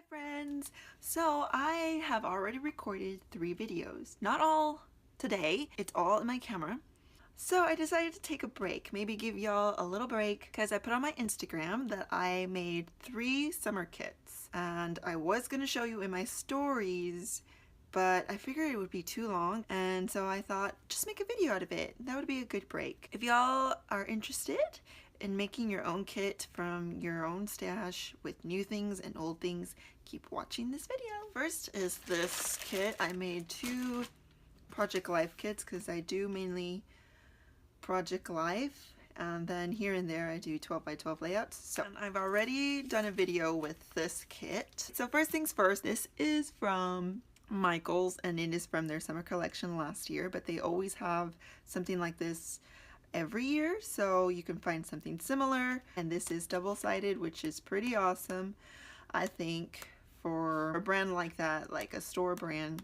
friends! So I have already recorded 3 videos. Not all today, it's all in my camera. So I decided to take a break, maybe give y'all a little break because I put on my Instagram that I made 3 summer kits and I was going to show you in my stories, but I figured it would be too long and so I thought just make a video out of it. That would be a good break. If y'all are interested in making your own kit from your own stash with new things and old things, keep watching this video. First is this kit. I made 2 Project Life kits because I do mainly Project Life, and then here and there I do 12 by 12 layouts. So I've already done a video with this kit. So first things first, this is from Michaels and it is from their summer collection last year, but they always have something like this every year, so you can find something similar. And this is double-sided, which is pretty awesome, I think, for a brand like that, like a store brand,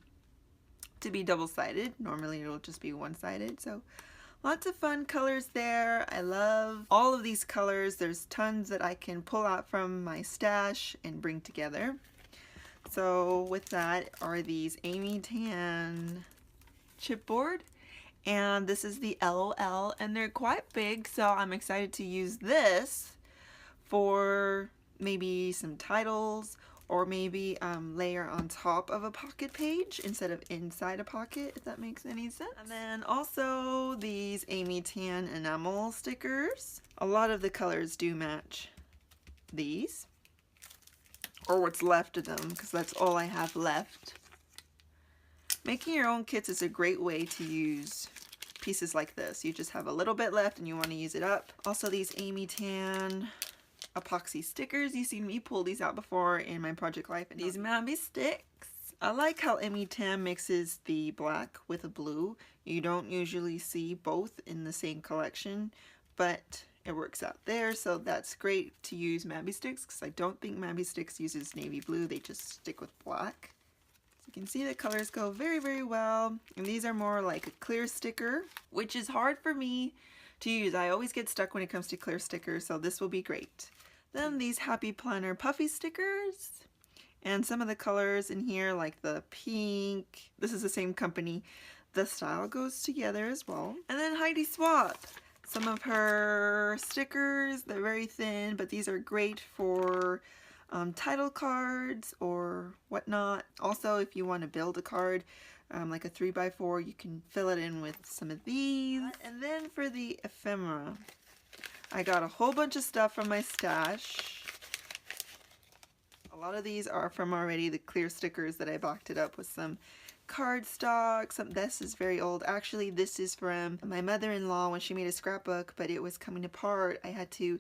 to be double-sided. Normally it'll just be one-sided. So lots of fun colors there. I love all of these colors. There's tons that I can pull out from my stash and bring together. So with that are these Amy Tan chipboard, and this is the LOL, and they're quite big, so I'm excited to use this for maybe some titles or maybe layer on top of a pocket page instead of inside a pocket, if that makes any sense. And then also these Amy Tan enamel stickers. A lot of the colors do match these, or what's left of them, because that's all I have left. Making your own kits is a great way to use pieces like this. You just have a little bit left and you want to use it up. Also these Amy Tan epoxy stickers. You've seen me pull these out before in my Project Life. And these Mamby sticks. I like how Amy Tan mixes the black with a blue. You don't usually see both in the same collection, but it works out there, so that's great to use Mamby sticks because I don't think Mamby sticks uses navy blue. They just stick with black. You can see the colors go very, very well. And these are more like a clear sticker, which is hard for me to use. I always get stuck when it comes to clear stickers, so this will be great. Then these Happy Planner puffy stickers. And some of the colors in here, like the pink. This is the same company. The style goes together as well. And then Heidi Swap. Some of her stickers, they're very thin, but these are great for title cards or whatnot. Also, if you want to build a card, like a 3x4, you can fill it in with some of these. And then for the ephemera, I got a whole bunch of stuff from my stash. A lot of these are from already the clear stickers that I boxed it up with some cardstock. This is very old. Actually, this is from my mother-in-law when she made a scrapbook, but it was coming apart. I had to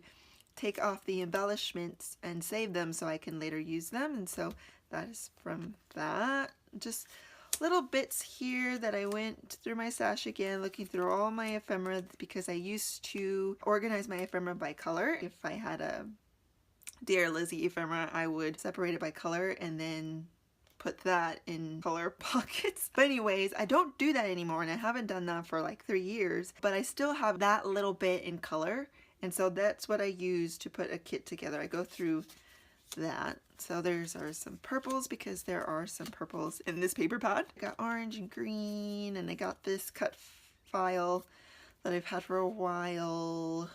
take off the embellishments and save them so I can later use them, and so that is from that. Just little bits here that I went through my stash again, looking through all my ephemera, because I used to organize my ephemera by color. If I had a Dear Lizzie ephemera, I would separate it by color and then put that in color pockets. But anyways, I don't do that anymore, and I haven't done that for like 3 years, but I still have that little bit in color. And so that's what I use to put a kit together. I go through that. So there's some purples, because there are some purples in this paper pad. I got orange and green, and I got this cut file that I've had for a while.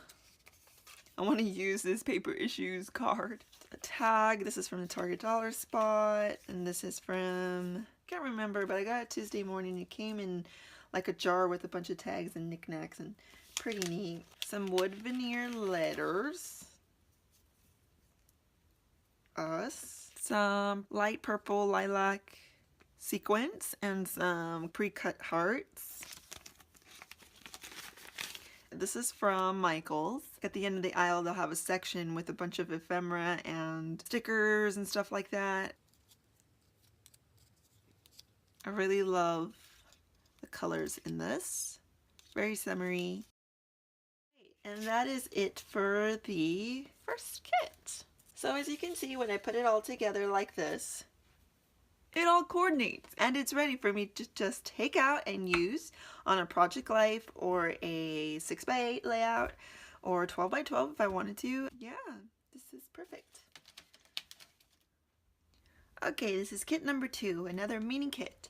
I want to use this paper issues card. A tag. This is from the Target Dollar Spot, and this is from, I can't remember, but I got it Tuesday morning. It came in like a jar with a bunch of tags and knickknacks, and pretty neat. Some wood veneer letters. Us. Some light purple lilac sequins and some pre-cut hearts. This is from Michaels. At the end of the aisle, they'll have a section with a bunch of ephemera and stickers and stuff like that. I really love the colors in this. Very summery. And that is it for the first kit. So as you can see, when I put it all together like this, it all coordinates and it's ready for me to just take out and use on a Project Life or a 6x8 layout or 12x12 if I wanted to. Yeah, this is perfect. Okay, this is kit number 2, another mini kit.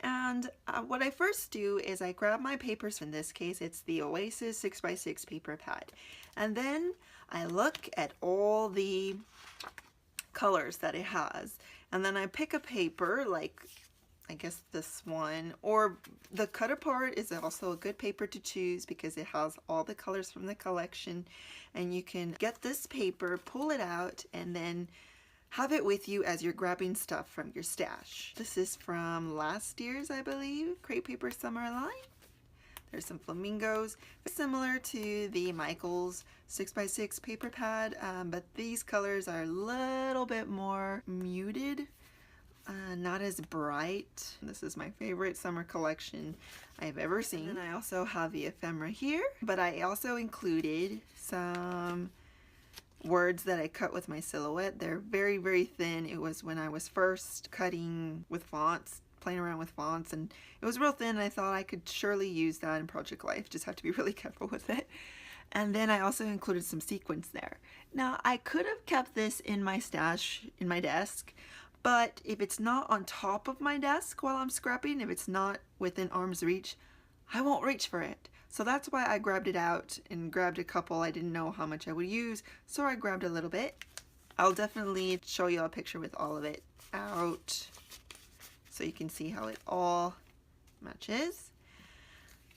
And what I first do is I grab my papers. In this case, it's the Oasis 6x6 paper pad. And then I look at all the colors that it has. And then I pick a paper, like I guess this one, or the cut apart is also a good paper to choose because it has all the colors from the collection. And you can get this paper, pull it out, and then have it with you as you're grabbing stuff from your stash. This is from last year's, I believe, Crepe Paper Summer line. There's some flamingos, similar to the Michaels 6x6 paper pad, but these colors are a little bit more muted, not as bright. This is my favorite summer collection I've ever seen. And I also have the ephemera here, but I also included some words that I cut with my silhouette. They're very, very thin. It was when I was first cutting with fonts, playing around with fonts, and it was real thin. I thought I could surely use that in Project Life. Just have to be really careful with it. And then I also included some sequins there. Now I could have kept this in my stash in my desk, but if it's not on top of my desk while I'm scrapping, if it's not within arm's reach, I won't reach for it. So that's why I grabbed it out and grabbed a couple. I didn't know how much I would use, so I grabbed a little bit. I'll definitely show you a picture with all of it out so you can see how it all matches.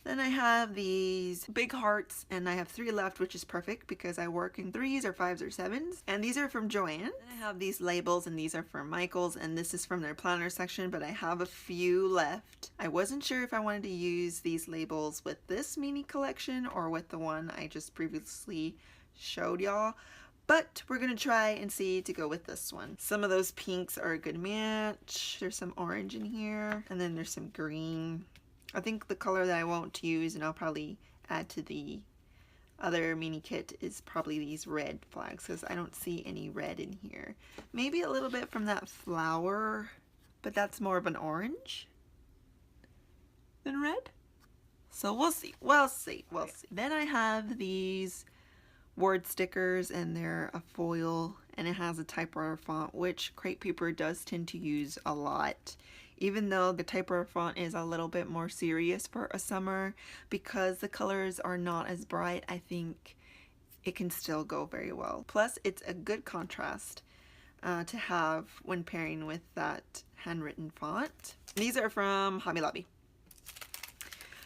Then I have these big hearts, and I have 3 left, which is perfect because I work in 3s or 5s or 7s. And these are from Joanne. Then I have these labels, and these are from Michaels, and this is from their planner section, but I have a few left. I wasn't sure if I wanted to use these labels with this mini collection or with the one I just previously showed y'all. But we're gonna try and see to go with this one. Some of those pinks are a good match. There's some orange in here, and then there's some green. I think the color that I won't use and I'll probably add to the other mini kit is probably these red flags because I don't see any red in here. Maybe a little bit from that flower, but that's more of an orange than red. So we'll see. We'll see. Then I have these word stickers, and they're a foil, and it has a typewriter font, which Crepe Paper does tend to use a lot. Even though the typewriter font is a little bit more serious for a summer, because the colors are not as bright, I think it can still go very well. Plus, it's a good contrast to have when pairing with that handwritten font. These are from Hobby Lobby.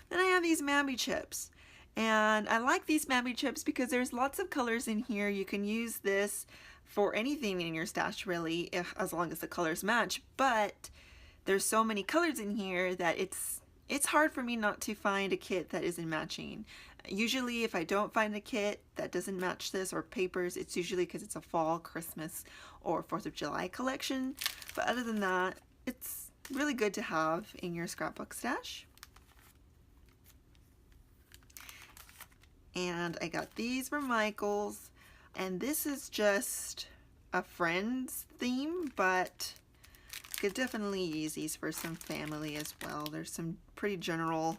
Then I have these Mambi chips. And I like these Mambi chips because there's lots of colors in here. You can use this for anything in your stash, really, as long as the colors match. But there's so many colors in here that it's hard for me not to find a kit that isn't matching. Usually if I don't find a kit that doesn't match this or papers, it's usually because it's a fall, Christmas, or 4th of July collection. But other than that, it's really good to have in your scrapbook stash. And I got these from Michaels, and this is just a friend's theme, but could definitely use these for some family as well. There's some pretty general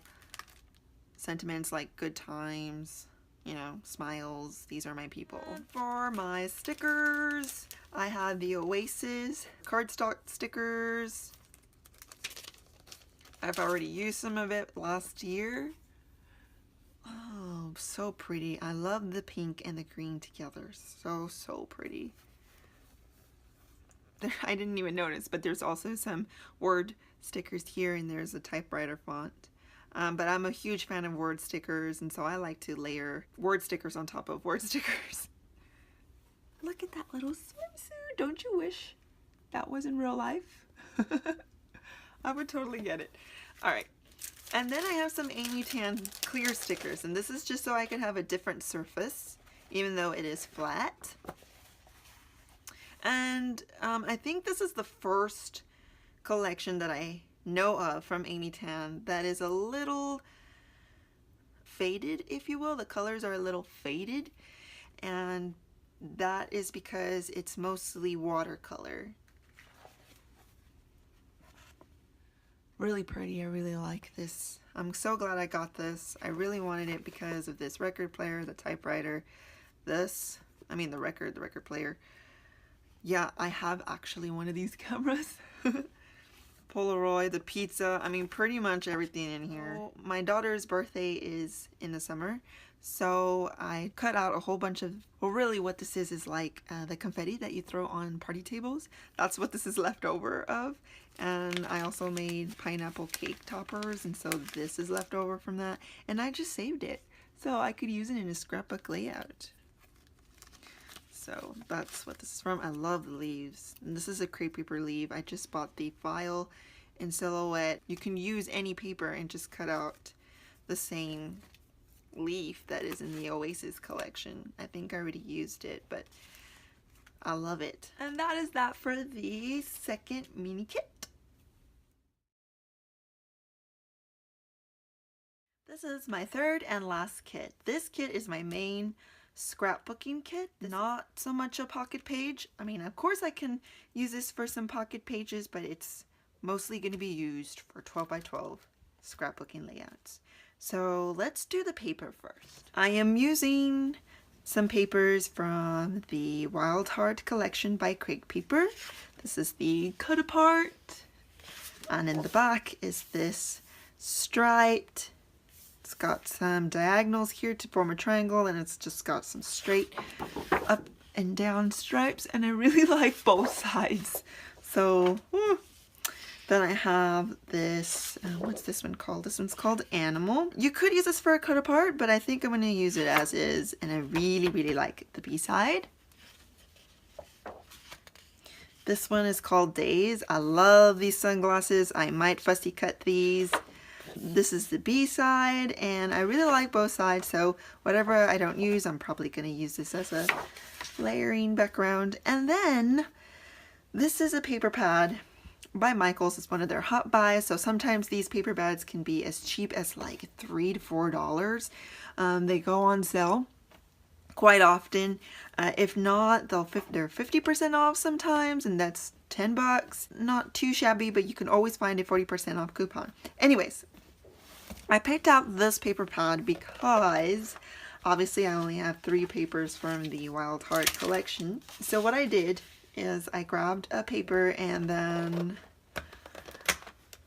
sentiments like good times, you know, smiles. These are my people. And for my stickers, I have the Oasis cardstock stickers. I've already used some of it last year. Oh, so pretty. I love the pink and the green together. So pretty. I didn't even notice, but there's also some word stickers here, and there's a typewriter font. But I'm a huge fan of word stickers, and so I like to layer word stickers on top of word stickers. Look at that little swimsuit. Don't you wish that was in real life? I would totally get it. All right. And then I have some Amy Tan clear stickers, and this is just so I can have a different surface, even though it is flat. And I think this is the first collection that I know of from Amy Tan that is a little faded, if you will. The colors are a little faded, and that is because it's mostly watercolor. Really pretty. I really like this. I'm so glad I got this. I really wanted it because of this record player, the typewriter, the record player, Yeah, I have actually one of these cameras. Polaroid, the pizza, I mean pretty much everything in here. My daughter's birthday is in the summer, so I cut out a whole bunch of, well really what this is like the confetti that you throw on party tables. That's what this is left over of. And I also made pineapple cake toppers, and so this is left over from that. And I just saved it so I could use it in a scrapbook layout. So that's what this is from. I love the leaves. And this is a crepe paper leaf. I just bought the file in Silhouette. You can use any paper and just cut out the same leaf that is in the Oasis collection. I think I already used it, but I love it. And that is that for the second mini kit. This is my third and last kit. This kit is my main scrapbooking kit, not so much a pocket page. I mean, of course I can use this for some pocket pages, but it's mostly going to be used for 12 by 12 scrapbooking layouts. So let's do the paper first. I am using some papers from the Wild Heart collection by Crepe Paper. This is the cut apart, and in the back is this striped. It's got some diagonals here to form a triangle, and it's just got some straight up and down stripes, and I really like both sides. So then I have this, what's this one called? This one's called Animal. You could use this for a cut apart, but I think I'm going to use it as is, and I really like the B side. This one is called Days. I love these sunglasses. I might fussy cut these. This is the B side, and I really like both sides, so whatever I don't use, I'm probably going to use this as a layering background. And then this is a paper pad by Michaels. It's one of their hot buys, so sometimes these paper pads can be as cheap as like $3 to $4. They go on sale quite often. If not, they're 50% off sometimes, and that's 10 bucks. Not too shabby, but you can always find a 40% off coupon. Anyways, I picked out this paper pad because obviously I only have 3 papers from the Wild Heart collection. So what I did is I grabbed a paper, and then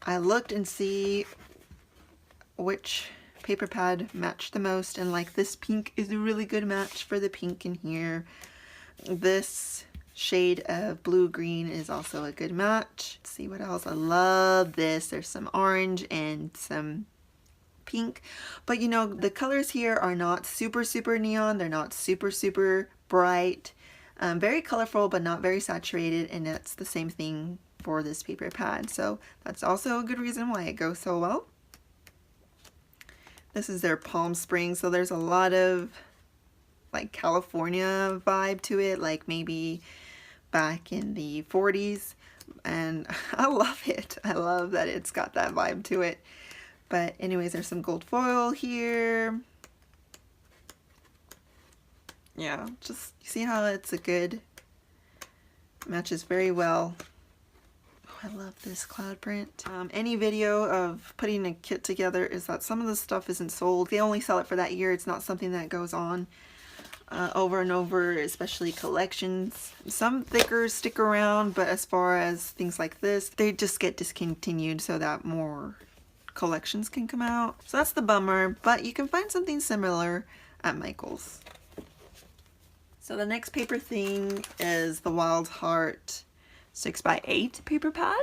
I looked and see which paper pad matched the most, and like this pink is a really good match for the pink in here. This shade of blue-green is also a good match. Let's see what else. I love this. There's some orange and some pink, but you know, the colors here are not super neon. They're not super bright. Very colorful, but not very saturated, and that's the same thing for this paper pad. So that's also a good reason why it goes so well. This is their Palm Springs, so there's a lot of like California vibe to it, like maybe back in the 40s, and I love it. I love that it's got that vibe to it. But anyways, there's some gold foil here. Yeah, just see how it's a good, matches very well. Oh, I love this cloud print. Any video of putting a kit together is that some of the stuff isn't sold. They only sell it for that year. It's not something that goes on over and over, especially collections. Some thickers stick around, but as far as things like this, they just get discontinued so that more collections can come out. So that's the bummer, but you can find something similar at Michaels. So the next paper thing is the Wild Heart 6x8 paper pad.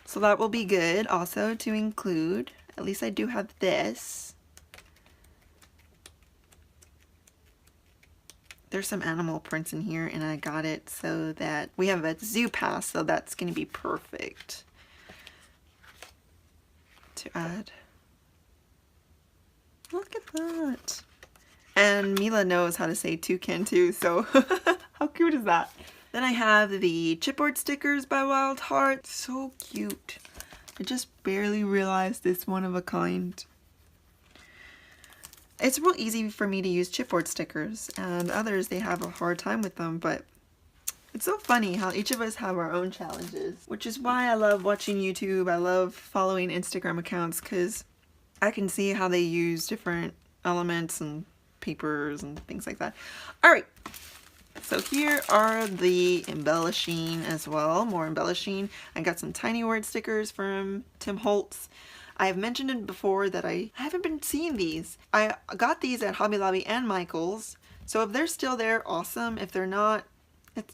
So that will be good also to include. At least I do have this. There's some animal prints in here, and I got it so that we have a zoo pass, so that's going to be perfect to add. Look at that. And Mila knows how to say toucan too, so how cute is that? Then I have the chipboard stickers by Wild Heart. So cute. I just barely realized this one of a kind. It's real easy for me to use chipboard stickers, and others, they have a hard time with them, but it's so funny how each of us have our own challenges, which is why I love watching YouTube. I love following Instagram accounts because I can see how they use different elements and papers and things like that. All right, So here are the embellishing as well, more embellishing. I got some tiny word stickers from Tim Holtz. I have mentioned it before that I haven't been seeing these. I got these at Hobby Lobby and Michael's. So if they're still there, awesome. If they're not,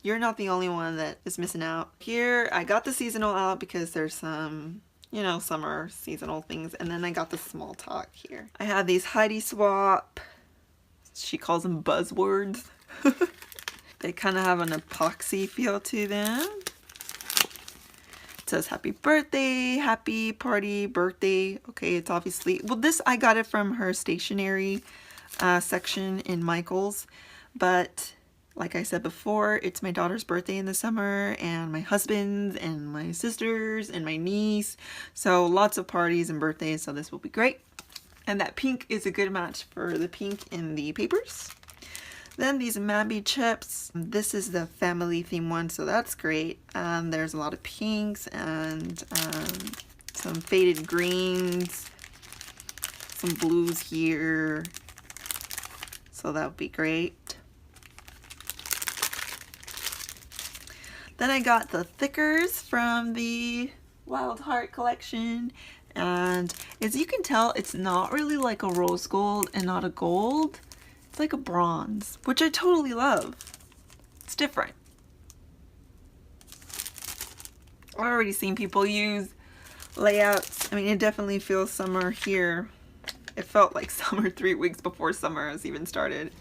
you're not the only one that is missing out. Here, I got the seasonal out because there's some, you know, summer seasonal things. And then I got the small talk here. I have these Heidi Swap, she calls them buzzwords. They kind of have an epoxy feel to them. It says happy birthday, happy party, birthday. Okay, it's obviously, well, this, I got it from her stationery section in Michael's, but like I said before, it's my daughter's birthday in the summer, and my husband's, and my sister's, and my niece, so lots of parties and birthdays, so this will be great. And that pink is a good match for the pink in the papers. Then these Mabby chips. This is the family theme one, so that's great. There's a lot of pinks and some faded greens, some blues here, so that would be great. Then I got the thickers from the Wild Heart collection, and as you can tell, it's not really like a rose gold and not a gold. It's like a bronze, which I totally love. It's different. I've already seen people use layouts. I mean, it definitely feels summer here. It felt like summer 3 weeks before summer has even started.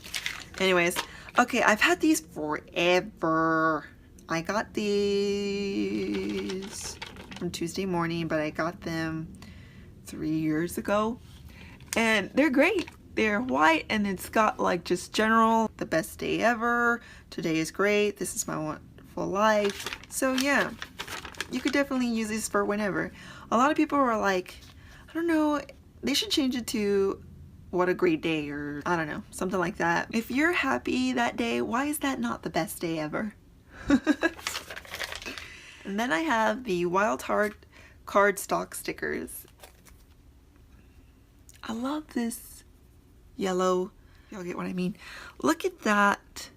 Anyways, okay, I've had these forever. I got these on Tuesday morning, but I got them 3 years ago, and they're great. They're white, and it's got like just general, the best day ever, today is great, this is my wonderful life. So yeah, you could definitely use these for whenever. A lot of people were like, I don't know, they should change it to what a great day, or I don't know, something like that. If you're happy that day, why is that not the best day ever? And then I have the Wild Heart cardstock stickers. I love this yellow, y'all get what I mean. Look at that.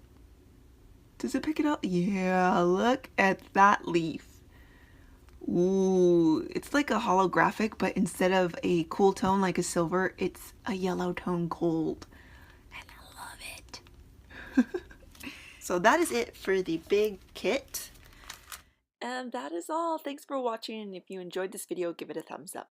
Does it pick it up? Yeah, look at that leaf. Ooh, it's like a holographic, but instead of a cool tone like a silver, it's a yellow tone gold. And I love it. So that is it for the big kit. And that is all. Thanks for watching, and if you enjoyed this video, give it a thumbs up.